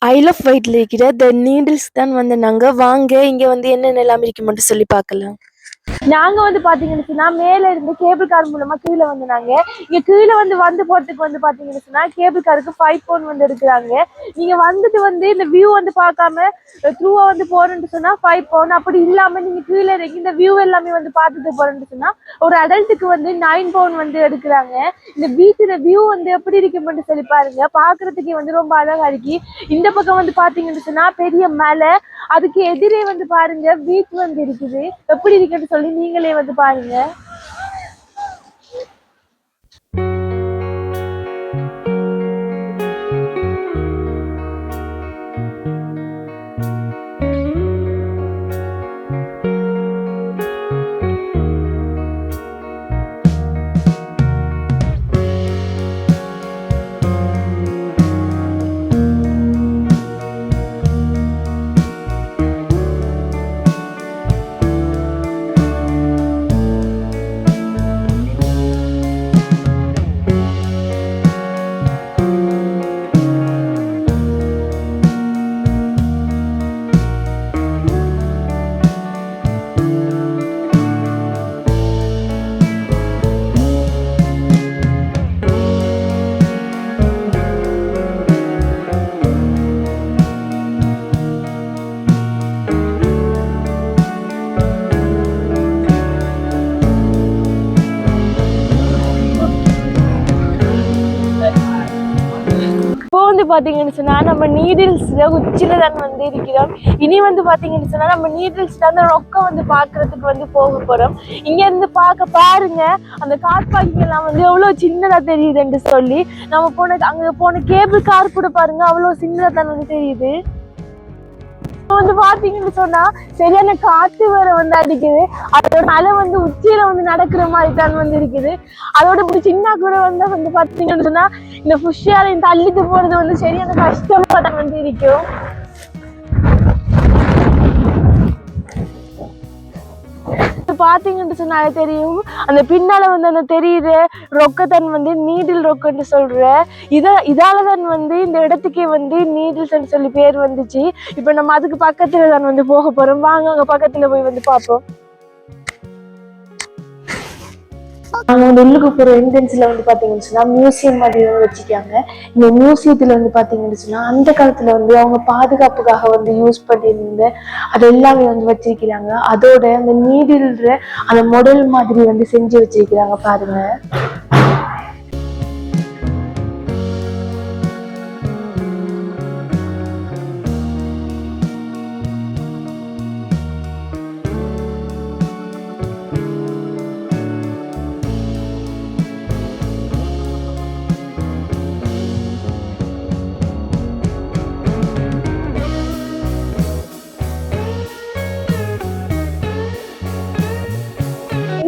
I love ஒயிட்ல இருக்கிற த needles தான் வந்து நாங்கள் வாங்க இங்கே வந்து என்னென்ன எல்லாம் இருக்கு மட்டும் சொல்லி பார்க்கலாம். நாங்கள் வந்து பார்த்தீங்கன்னு சொன்னால் மேலே இருந்து கேபிள் கார் மூலமாக கீழே வந்து நாங்கள் இங்கே கீழே வந்து போகிறதுக்கு வந்து பார்த்தீங்கன்னு சொன்னால் கேபிள் காருக்கு 5 பவுண்ட் வந்து எடுக்கிறாங்க. நீங்கள் வந்துட்டு வந்து இந்த வியூ வந்து பார்க்காம த்ரூவாக வந்து போகிறேன்னு சொன்னால் 5 பவுண்ட், அப்படி இல்லாமல் நீங்கள் கீழே இறங்கி இந்த வியூ எல்லாமே வந்து பார்த்துட்டு போகிறேன்னு சொன்னால் ஒரு அடல்ட்டுக்கு வந்து 9 பவுண்ட் வந்து எடுக்கிறாங்க. இந்த பீச்சில் வியூ வந்து எப்படி இருக்குமென்னு சொல்லி பாருங்க, பார்க்குறதுக்கே வந்து ரொம்ப அழகாக இருக்கு. இந்த பக்கம் வந்து பார்த்தீங்கன்னு சொன்னால் பெரிய மலை, அதுக்கு எதிரே வந்து பாருங்க பீச் வந்து இருக்குது. எப்படி இருக்குன்னு சொல்லி நீங்களே வந்து பாருங்க. பார்த்தீங்கன்னு சொன்னால் நம்ம நீடில்ஸில் உச்சியில் தான் வந்து இருக்கிறோம். இனி வந்து பார்த்தீங்கன்னு சொன்னால் நம்ம நீடில்ஸில் அந்த ரொக்கம் வந்து பார்க்குறதுக்கு வந்து போக போகிறோம். இங்கேருந்து பாருங்க அந்த கார் பார்க்கிங் எல்லாம் வந்து எவ்வளோ சின்னதாக தெரியுதுன்னு சொல்லி. நம்ம அங்கே போன கேபிள் கார் கூட பாருங்க அவ்வளோ சின்னதாக தான் வந்து தெரியுது. வந்து பாத்தீங்கன்னு சொன்னா சரியான காத்து வேற வந்து அடிக்குது. அதோட அலை வந்து உச்சியில வந்து நடக்கிற மாதிரி தான் வந்து இருக்குது. அதோட இப்படி சின்ன கூட வந்து பாத்தீங்கன்னு சொன்னா இந்த புஷ்யாலையும் தள்ளிட்டு போறது வந்து சரியான கஷ்டமா தான் வந்து இருக்கும். பாத்தீங்கன்னு சொன்னாலே தெரியும் அந்த பின்னால வந்து அந்த தெரியுற ரொக்கத்தான் வந்து நீடில் ரொக்கன்னு சொல்ற. இதாலதான் வந்து இந்த இடத்துக்கே வந்து நீடில்ஸ் சொல்லி பேர் வந்துச்சு. இப்ப நம்ம அதுக்கு பக்கத்துல தான் வந்து போக போறோம். வாங்க அங்க பக்கத்துல போய் வந்து பார்ப்போம். அவங்க வந்து உள்ளுக்கு போகிற என்ட்ரன்ஸ்ல வந்து பார்த்தீங்கன்னு சொன்னா மியூசியம் மாதிரி வந்து வச்சுக்காங்க. இந்த மியூசியத்துல வந்து பார்த்தீங்கன்னு சொன்னா அந்த காலத்துல வந்து அவங்க பாதுகாப்புக்காக வந்து யூஸ் பண்ணியிருந்த அது எல்லாமே வந்து வச்சிருக்கிறாங்க. அதோட அந்த நீடில்ற அந்த மாடல் மாதிரி வந்து செஞ்சு வச்சிருக்கிறாங்க பாருங்க.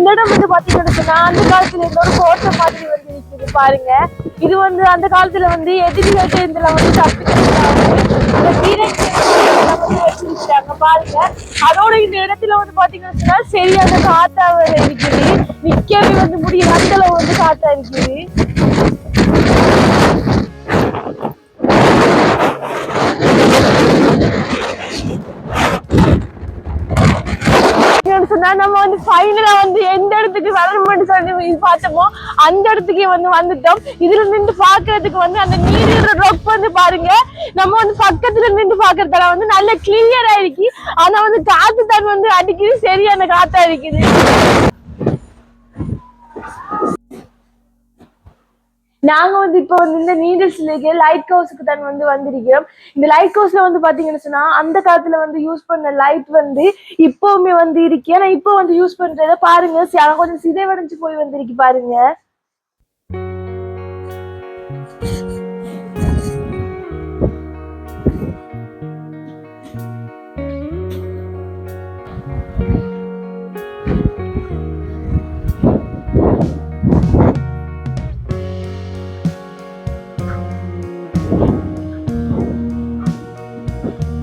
இந்த இடம் வந்து பாத்தீங்கன்னு சொன்னா அந்த காலத்துல இருந்த ஒரு கோட்டை மாதிரி வந்து இருக்குது பாருங்க. இது வந்து அந்த காலத்துல வந்து எதிரிகள் இதுல வந்து வச்சிருக்காங்க பாருங்க. அதோட இந்த இடத்துல வந்து பாத்தீங்கன்னு சொன்னா சரியான காத்தா இருக்குது. நிக்கவே வந்து முடியல, அந்த அளவு வந்து காத்தா இருக்குது. நம்ம வந்து ஃபைனலா வந்து எந்த இடத்துக்கு வரணும்னு சொல்லி பார்த்தோமோ அந்த இடத்துக்கே வந்து வந்துட்டோம். இதுல நின்று பாக்குறதுக்கு வந்து அந்த நீர் ரொக் வந்து பாருங்க, நம்ம வந்து பக்கத்துல நின்று பாக்குறதால வந்து நல்ல கிளியரா இருக்கு. ஆனா வந்து காத்து தான் வந்து அடிக்குது, சரியான காத்தா இருக்குது. நாங்க வந்து இப்போ வந்து இந்த நீடில்ஸ்ல லைட் ஹவுஸுக்கு தான் வந்து வந்திருக்கிறோம். இந்த லைட் ஹவுஸ்ல வந்து பாத்தீங்கன்னு சொன்னா அந்த காலத்துல வந்து யூஸ் பண்ண லைட் வந்து இப்பவுமே வந்து இருக்கு. ஆனா இப்போ வந்து யூஸ் பண்றத பாருங்க கொஞ்சம் சிதைவடைஞ்சு போய் வந்திருக்கு பாருங்க.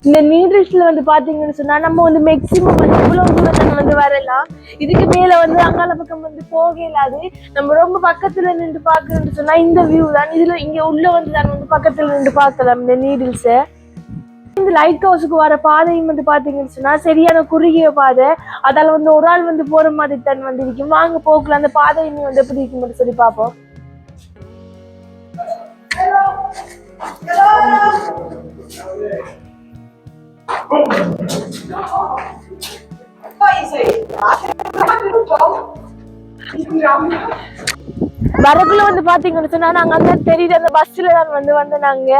இந்த நீடில்ஸ்ல வந்து பாத்தீங்கன்னு சொன்னா நம்ம வந்து மேக்சிமம் வந்து இவ்வளவு தூரம் வந்து வரலாம். இதுக்கு மேல வந்து அங்கால பக்கம் வந்து போக இயலாது. நம்ம ரொம்ப பக்கத்துல நின்று பாக்குறோம்னு சொன்னா இந்த வியூ தான். இதுல இங்க உள்ள வந்து நான் வந்து பக்கத்துல நின்று பார்க்கலாம் இந்த நீடில்ஸ. இந்த லைட் ஹவுஸுக்கு வர பாதையும் வந்து பாத்தீங்கன்னு சொன்னா சரியான குறுகிய பாதை. அதால வந்து ஒரு ஆள் வந்து போற மாதிரி தான் வந்து இருக்கும். வாங்க போக்குல அந்த பாதையுமே வந்து எப்படி இருக்கும்னு சொல்லி பார்ப்போம். வரக்குள்ள வந்து பாத்தீங்கன்னு சொன்னா நாங்க அந்த தெரியுது அந்த பஸ்ல தான் வந்து நாங்க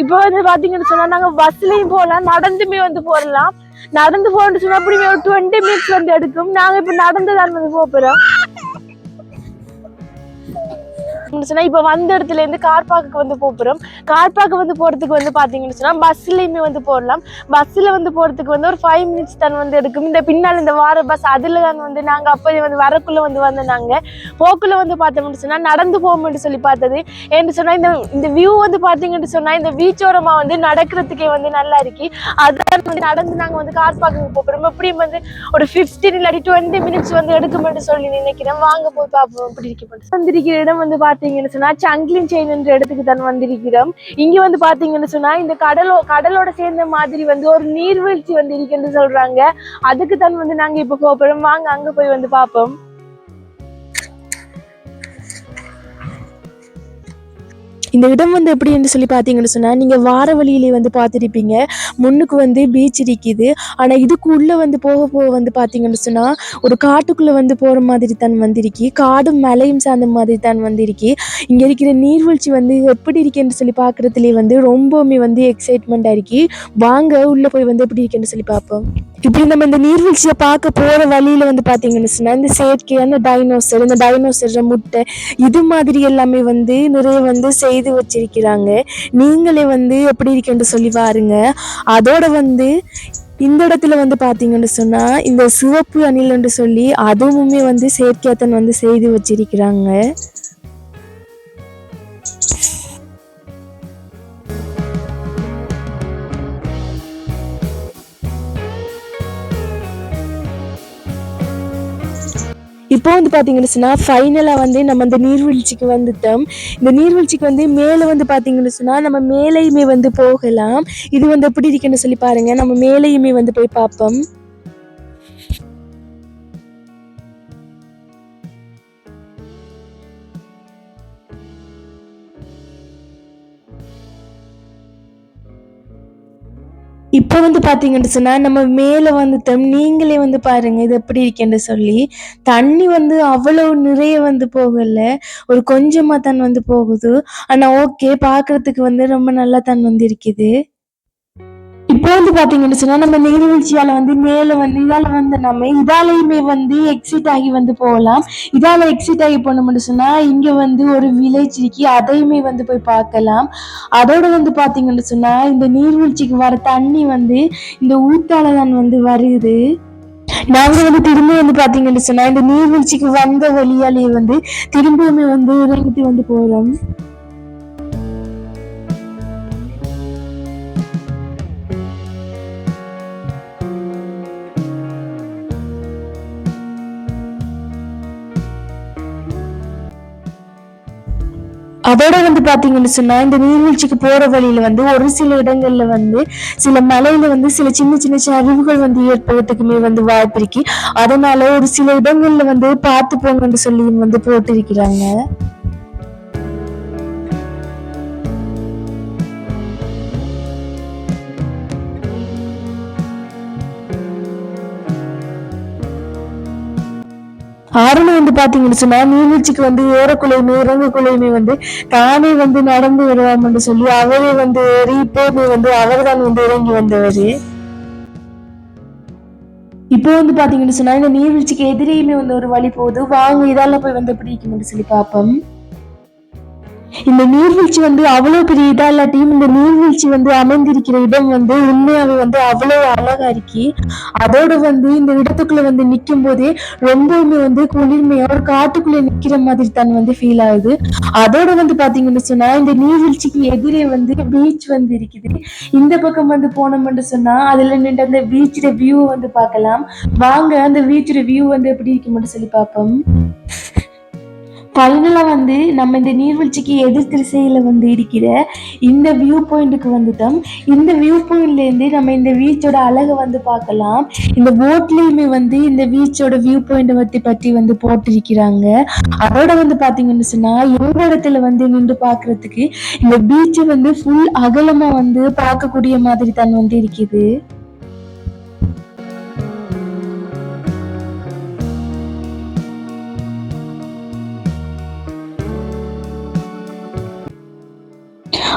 இப்ப வந்து பாத்தீங்கன்னு சொன்னா நாங்க பஸ்லயும் போகலாம், நடந்துமே வந்து போடலாம். நடந்து போகணும்னு சொன்னா அப்படியே ஒரு 20 மினிட்ஸ் வந்து எடுக்கும். நாங்க இப்ப நடந்துதான் வந்து போறோம். இப்ப வந்த இடத்துல இருந்து கார் பார்க்கு வந்து போறோம். கார் பார்க்கு வந்து போறதுக்கு வந்து பாத்தீங்கன்னு சொன்னா பஸ்லயுமே வந்து போடலாம். பஸ்ல வந்து போறதுக்கு வந்து ஒரு 5 மினிட்ஸ் தான் வந்து எடுக்கும். இந்த பின்னால் இந்த வார பஸ் அதுல தான் வந்து நாங்க அப்ப வந்து வரக்குள்ள வந்து நாங்க போக்குள்ள வந்து பார்த்தோம்னு சொன்னா நடந்து போகும்னு சொல்லி பார்த்தது. என்று சொன்னா இந்த வியூ வந்து பாத்தீங்கன்னு சொன்னா இந்த பீச்சோரமா வந்து நடக்கிறதுக்கே வந்து நல்லா இருக்கு. அதான் வந்து நடந்து நாங்க வந்து கார் பார்க்கு போறோம். எப்படியும் வந்து ஒரு 15 இல்லாட்டி 20 மினிட்ஸ் வந்து எடுக்கும்னு சொல்லி நினைக்கிறேன். வாங்க போய் பார்ப்போம் எப்படி இருக்கு. வந்திருக்கிற இடம் வந்து பாத்தீங்கன்னு சொன்னா சங்கிலின் செயின் என்ற இடத்துக்கு தான் வந்திருக்கிறோம். இங்க வந்து பாத்தீங்கன்னு சொன்னா இந்த கடலோட சேர்ந்த மாதிரி வந்து ஒரு நீர்வீழ்ச்சி வந்து இருக்குன்னு சொல்றாங்க. அதுக்கு தான் வந்து நாங்க இப்ப போறோம். வாங்க அங்க போய் வந்து பார்ப்போம். இந்த இடம் வந்து எப்படி என்று சொல்லி பார்த்தீங்கன்னு சொன்னால் நீங்கள் வார வழியிலே வந்து பார்த்துருப்பீங்க. முன்னுக்கு வந்து பீச் இருக்குது. ஆனால் இதுக்கு உள்ளே வந்து போக வந்து பார்த்தீங்கன்னு சொன்னால் ஒரு காட்டுக்குள்ளே வந்து போகிற மாதிரி தான் வந்திருக்கு. காடும் மலையும் சார்ந்த மாதிரி தான் வந்திருக்கு. இங்கே இருக்கிற நீர்வீழ்ச்சி வந்து எப்படி இருக்குன்னு சொல்லி பார்க்குறதுலேயே வந்து ரொம்பவுமே வந்து எக்ஸைட்மெண்ட்டாக இருக்கு. வாங்க உள்ளே போய் வந்து எப்படி இருக்குன்னு சொல்லி பார்ப்போம். இப்படி நம்ம இந்த நீர்வீழ்ச்சியை பார்க்க போகிற வழியில் வந்து பார்த்தீங்கன்னு சொன்னால் இந்த செயற்கையான இந்த டைனோசர் முட்டை இது மாதிரி எல்லாமே வந்து நிறைய வந்து செய்து வச்சிருக்கிறாங்க. நீங்களே வந்து எப்படி இருக்குன்னு சொல்லி பாருங்க. அதோட வந்து இந்த இடத்துல வந்து பார்த்தீங்கன்னு சொன்னால் இந்த சிவப்பு அணில் என்று சொல்லி அதுவுமே வந்து செயற்கையாத்தன் வந்து செய்து வச்சிருக்கிறாங்க. இப்போ வந்து பார்த்தீங்கன்னு சொன்னால் ஃபைனலாக வந்து நம்ம இந்த நீர்வீழ்ச்சிக்கு வந்துட்டோம். இந்த நீர்வீழ்ச்சிக்கு வந்து மேலே வந்து பார்த்தீங்கன்னு சொன்னால் நம்ம மேலேயுமே வந்து போகலாம். இது வந்து எப்படி இருக்குன்னு சொல்லி பாருங்கள். நம்ம மேலேயுமே வந்து போய் பார்ப்போம். இப்போ வந்து பார்த்தீங்கன்னு சொன்னால் நம்ம மேலே வந்துட்டோம். நீங்களே வந்து பாருங்கள் இது எப்படி இருக்குன்னு சொல்லி. தண்ணி வந்து அவ்வளோ நிறைய வந்து போகலை, ஒரு கொஞ்சமாக தான் வந்து போகுது. ஆனால் ஓகே, பார்க்குறதுக்கு வந்து ரொம்ப நல்லா தான் வந்து இருக்குது. இப்போ வந்து பாத்தீங்கன்னு சொன்னா நம்ம நீர்வீழ்ச்சியால வந்து மேல வந்து இதால வந்து நம்ம இதாலையுமே வந்து எக்ஸிட் ஆகி வந்து போகலாம். இதால எக்ஸிட் ஆகி போனோம்னு சொன்னா இங்க வந்து ஒரு வில்லேஜ் இருக்கு, அதையுமே வந்து போய் பார்க்கலாம். அதோட வந்து பாத்தீங்கன்னு சொன்னா இந்த நீர்வீழ்ச்சிக்கு வர தண்ணி வந்து இந்த ஊத்தால தான் வந்து வருது. நாங்க வந்து திரும்ப வந்து பாத்தீங்கன்னு சொன்னா இந்த நீர்வீழ்ச்சிக்கு வந்த வழியாலேயே வந்து திரும்பியுமே வந்து இறங்கிட்டு வந்து போறோம். அதோட வந்து பாத்தீங்கன்னு சொன்னா இந்த நீர்வீழ்ச்சிக்கு போற வழியில வந்து ஒரு சில இடங்கள்ல வந்து சில மலையில வந்து சில சின்ன சின்ன சரிவுகள் வந்து ஏற்படுறதுக்குமே வந்து வாய்ப்பு இருக்கு. அதனால ஒரு சில இடங்கள்ல வந்து பார்த்து போங்கன்னு சொல்லி வந்து போட்டிருக்கிறாங்க. ஆறுன்னு வந்து பாத்தீங்கன்னு சொன்னா நீர்வீழ்ச்சிக்கு வந்து ஏறக்குள்ளையுமே இறங்கக்குள்ளையுமே வந்து தானே வந்து நடந்து வருவான்னு சொல்லி அவரே வந்து ஏறி இப்போது வந்து அவர் தான் வந்து இறங்கி வந்தவர். இப்போ வந்து பாத்தீங்கன்னு சொன்னா இந்த நீர்வீழ்ச்சிக்கு எதிரையுமே வந்து ஒரு வழி போகுது. வாங்க இதால போய் வந்து எப்படி இருக்குன்னு சொல்லி பார்ப்போம். இந்த நீர்வீழ்ச்சி வந்து அவ்வளவு பெரிய இதா இல்லாட்டியும் இந்த நீர்வீழ்ச்சி வந்து அமைந்திருக்கிற இடம் வந்து உண்மையாவே வந்து அவ்வளவு அழகா இருக்கு. அதோட வந்து இந்த இடத்துக்குள்ள வந்து நிக்கும் போதே ரொம்பவுமே வந்து குளிர்மையா ஒரு காட்டுக்குள்ள நிக்கிற மாதிரி தான் வந்து ஃபீல் ஆகுது. அதோட வந்து பாத்தீங்கன்னு சொன்னா இந்த நீர்வீழ்ச்சிக்கு எதிரே வந்து பீச் வந்து இருக்குது. இந்த பக்கம் வந்து போனோம்னு சொன்னா அதுல நின்று அந்த பீச்சோட வியூ வந்து பார்க்கலாம். வாங்க அந்த பீச்சோட வியூ வந்து எப்படி இருக்கும்னு சொல்லி பார்ப்போம். ஃபைனலா வந்து நம்ம இந்த நீர்வீழ்ச்சிக்கு எதிர் திசையில வந்து இருக்கிற இந்த வியூ பாயிண்ட்டுக்கு வந்துட்டோம். இந்த வியூ பாயிண்ட்ல இருந்து நம்ம இந்த பீச்சோட அழகை வந்து பார்க்கலாம். இந்த போட்லயுமே வந்து இந்த பீச்சோட வியூ பாயிண்ட் பத்தி வந்து போட்டிருக்கிறாங்க. அதோட வந்து பாத்தீங்கன்னு சொன்னா எங்க இடத்துல வந்து நின்று பாக்குறதுக்கு இந்த பீச் வந்து ஃபுல் அகலமா வந்து பார்க்கக்கூடிய மாதிரி தான் வந்து இருக்குது.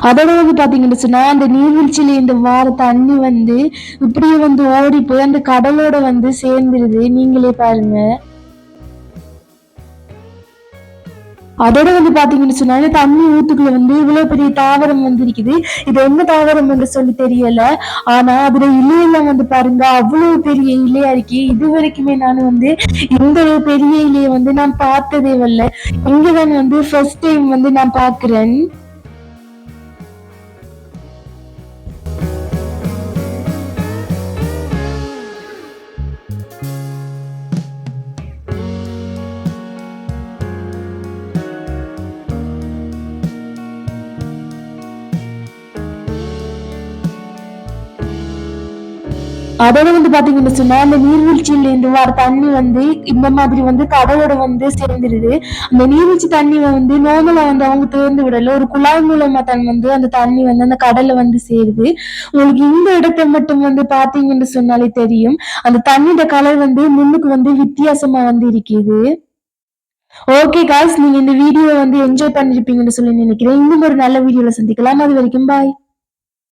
அதோட வந்து பாத்தீங்கன்னு சொன்னா அந்த நீர்வீழ்ச்சியில இந்த வார தண்ணி வந்து இப்படியே வந்து ஓடி போய் அந்த கடலோட வந்து சேர்ந்துருது. நீங்களே பாருங்க. அதோட வந்து பாத்தீங்கன்னு சொன்னா இந்த தண்ணி ஊத்துக்குள்ள வந்து இவ்வளவு பெரிய தாவரம் வந்து இருக்குது. இது என்ன தாவரம் என்று சொல்லி தெரியல. ஆனா அதுல இலையெல்லாம் வந்து பாருங்க அவ்வளவு பெரிய இலையா இருக்கு. இது வரைக்குமே நான் வந்து இந்த ஒரு பெரிய இலையை வந்து நான் பார்த்ததே இல்ல. இங்கதான் வந்து ஃபர்ஸ்ட் டைம் வந்து நான் பாக்குறேன். அதோட வந்து பாத்தீங்கன்னு சொன்னா அந்த நீர்வீழ்ச்சியில இருந்து வர தண்ணி வந்து இந்த மாதிரி வந்து கடலோட வந்து சேர்ந்துருது. அந்த நீர்வீழ்ச்சி தண்ணி வந்து நார்மலா வந்து அவங்க திறந்து விடல, ஒரு குழாய் மூலமா தான் வந்து அந்த தண்ணி வந்து அந்த கடல்ல வந்து சேருது. உங்களுக்கு இந்த இடத்தை மட்டும் வந்து பாத்தீங்கன்னு சொன்னாலே தெரியும் அந்த தண்ணியோட கலர் வந்து முன்னுக்கு வந்து வித்தியாசமா வந்து இருக்குது. ஓகே காய்ஸ், நீங்க இந்த வீடியோ வந்து என்ஜாய் பண்ணிருப்பீங்கன்னு சொல்லி நினைக்கிறேன். இன்னும் ஒரு நல்ல வீடியோல சந்திக்கலாம். அது வரைக்கும் பாய்.